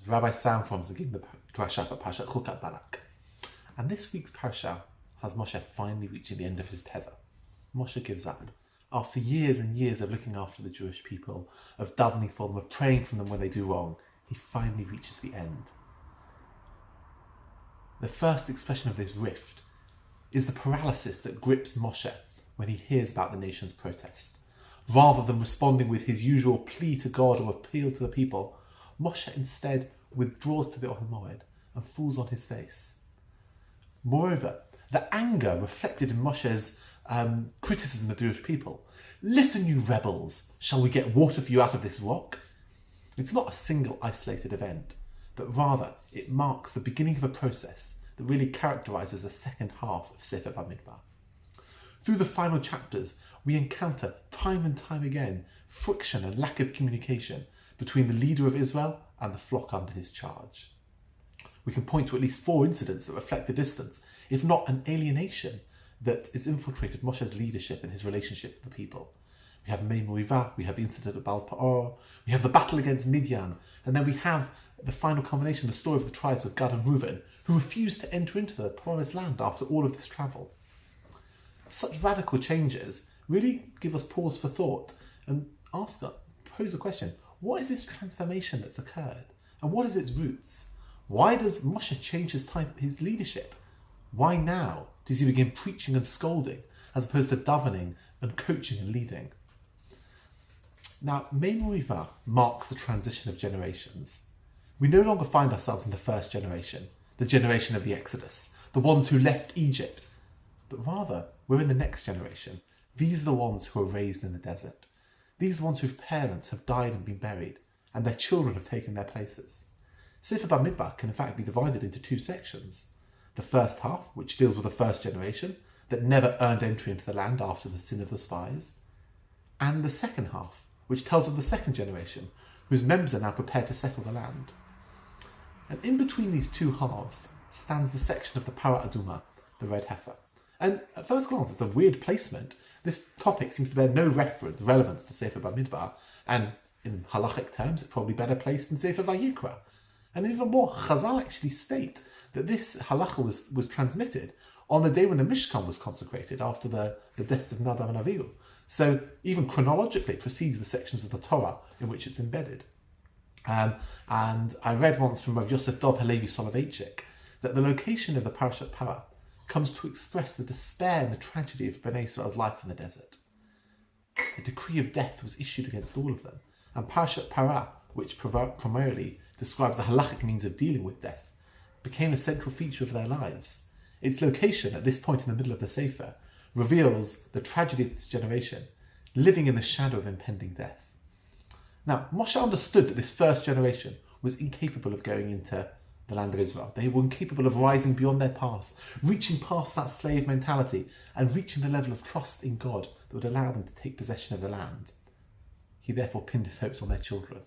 As Rabbi Sam from giving the Drasha for Parashat Chukat-Balak. And this week's parasha has Moshe finally reaching the end of his tether. Moshe gives up. After years and years of looking after the Jewish people, of davening for them, of praying for them when they do wrong, he finally reaches the end. The first expression of this rift is the paralysis that grips Moshe when he hears about the nation's protest. Rather than responding with his usual plea to God or appeal to the people, Moshe instead withdraws to the Ohel Moed and falls on his face. Moreover, the anger reflected in Moshe's criticism of the Jewish people. Listen, you rebels, shall we get water for you out of this rock? It's not a single isolated event, but rather it marks the beginning of a process that really characterises the second half of Sefer Bamidbar. Through the final chapters, we encounter time and time again friction and lack of communication between the leader of Israel and the flock under his charge. We can point to at least 4 incidents that reflect the distance, if not an alienation, that has infiltrated Moshe's leadership and his relationship with the people. We have Mei Moriva, we have the incident at Baal Peor, we have the battle against Midian, and then we have the final culmination, the story of the tribes of Gad and Reuben, who refused to enter into the promised land after all of this travel. Such radical changes really give us pause for thought and pose the question, what is this transformation that's occurred? And what is its roots? Why does Moshe change his leadership? Why now does he begin preaching and scolding as opposed to davening and coaching and leading? Now, Mei Moriva marks the transition of generations. We no longer find ourselves in the first generation, the generation of the Exodus, the ones who left Egypt, but rather we're in the next generation. These are the ones who are raised in the desert. These are the ones whose parents have died and been buried, and their children have taken their places. Sefer Bamidbar can in fact be divided into 2 sections. The first half, which deals with the first generation that never earned entry into the land after the sin of the spies, and the second half, which tells of the second generation, whose members are now prepared to settle the land. And in between these 2 halves stands the section of the Para Aduma, the red heifer. And at first glance, it's a weird placement. This topic seems to bear no relevance to Sefer Bamidbar, and in halachic terms, it's probably better placed in Sefer Vayikra. And even more, Chazal actually state that this halacha was transmitted on the day when the Mishkan was consecrated after the deaths of Nadav and Avihu. So even chronologically it precedes the sections of the Torah in which it's embedded. And I read once from Rav Yosef Dov Halevi Soloveitchik that the location of the Parashat Para comes to express the despair and the tragedy of Bnei Israel's life in the desert. A decree of death was issued against all of them, and Parashat Para, which primarily describes the halachic means of dealing with death, became a central feature of their lives. Its location at this point in the middle of the Sefer reveals the tragedy of this generation, living in the shadow of impending death. Now, Moshe understood that this first generation was incapable of going into the land of Israel. They were incapable of rising beyond their past, reaching past that slave mentality and reaching the level of trust in God that would allow them to take possession of the land. He therefore pinned his hopes on their children,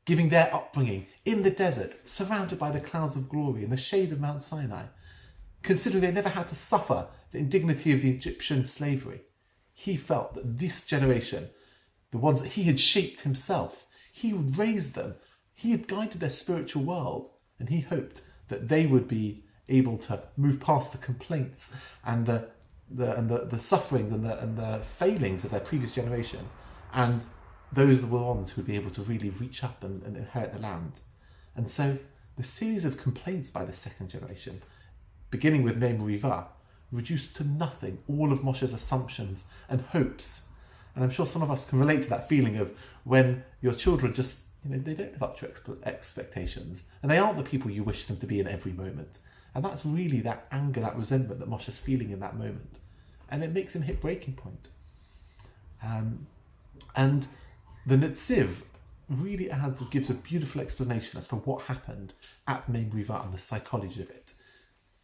giving their upbringing in the desert, surrounded by the clouds of glory in the shade of Mount Sinai. Considering they never had to suffer the indignity of the Egyptian slavery, he felt that this generation, the ones that he had shaped himself, he would raise them, he had guided their spiritual world, and he hoped that they would be able to move past the complaints and the sufferings and the failings of their previous generation, and those were the ones who would be able to really reach up and inherit the land. And so the series of complaints by the second generation, beginning with Mei Moriva, reduced to nothing all of Moshe's assumptions and hopes. And I'm sure some of us can relate to that feeling of when your children just, they don't live up to your expectations, and they aren't the people you wish them to be in every moment. And that's really that anger, that resentment that Moshe's feeling in that moment. And it makes him hit breaking point. And the Netziv really gives a beautiful explanation as to what happened at Mei Moriva and the psychology of it.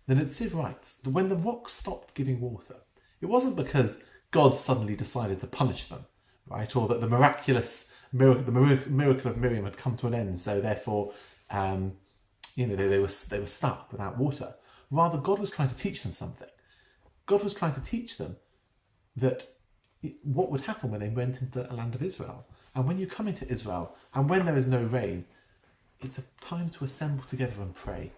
The Netziv writes that when the rock stopped giving water, it wasn't because God suddenly decided to punish them, right? Or that the miracle of Miriam had come to an end, so therefore, they were stuck without water. Rather, God was trying to teach them something. God was trying to teach them that what would happen when they went into the land of Israel. And when you come into Israel, and when there is no rain, it's a time to assemble together and pray.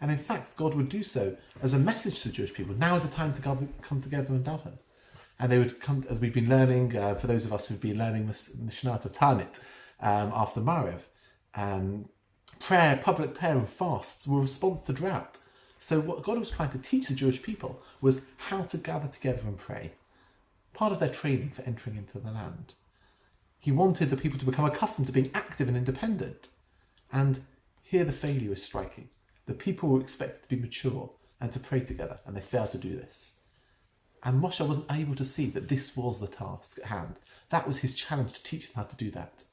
And in fact, God would do so as a message to the Jewish people. Now is the time to come together and daven. And they would come, as we've been learning, for those of us who've been learning Mishnat of Tanit after Mariv, prayer, public prayer and fasts were a response to drought. So what God was trying to teach the Jewish people was how to gather together and pray. Part of their training for entering into the land. He wanted the people to become accustomed to being active and independent. And here the failure is striking. The people were expected to be mature and to pray together, and they failed to do this. And Moshe wasn't able to see that this was the task at hand. That was his challenge, to teach them how to do that.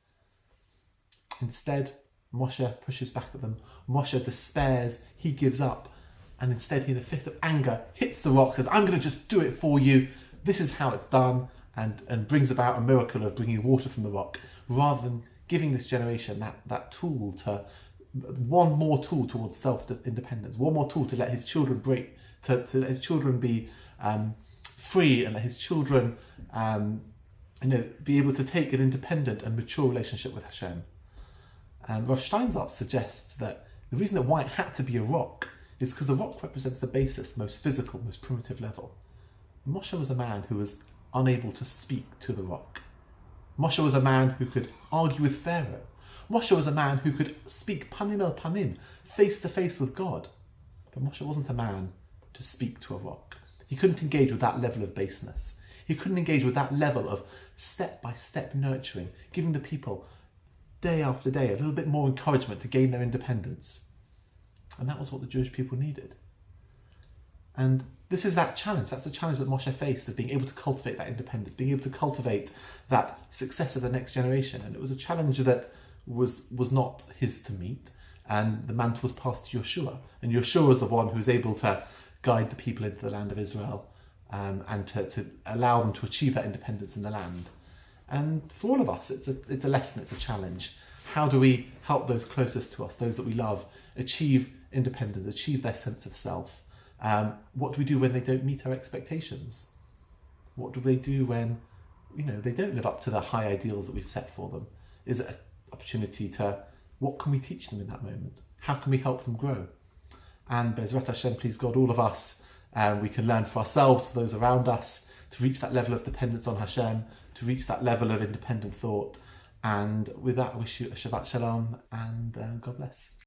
Instead, Moshe pushes back at them. Moshe despairs, he gives up. And instead, he, in a fit of anger, hits the rock, says, I'm going to just do it for you. This is how it's done, and brings about a miracle of bringing water from the rock, rather than giving this generation that tool to, one more tool towards self-independence, one more tool to let his children break, to let his children be free, and let his children be able to take an independent and mature relationship with Hashem. Rav Steinsaltz suggests that the reason that why it had to be a rock is because the rock represents the basis, most physical, most primitive level. Moshe was a man who was unable to speak to the rock. Moshe was a man who could argue with Pharaoh. Moshe was a man who could speak panim el panim, face to face with God. But Moshe wasn't a man to speak to a rock. He couldn't engage with that level of baseness. He couldn't engage with that level of step-by-step nurturing, giving the people day after day a little bit more encouragement to gain their independence. And that was what the Jewish people needed. And this is that challenge. That's the challenge that Moshe faced, of being able to cultivate that independence, being able to cultivate that success of the next generation. And it was a challenge that was not his to meet. And the mantle was passed to Yeshua. And Yeshua was the one who was able to guide the people into the land of Israel, and to allow them to achieve that independence in the land. And for all of us, it's a lesson, it's a challenge. How do we help those closest to us, those that we love, achieve independence, achieve their sense of self? What do we do when they don't meet our expectations? What do they do when, they don't live up to the high ideals that we've set for them? Is it an opportunity what can we teach them in that moment? How can we help them grow? And Be'ezrat Hashem, please God, all of us, we can learn for ourselves, for those around us, to reach that level of dependence on Hashem, to reach that level of independent thought. And with that, I wish you a Shabbat Shalom, and God bless.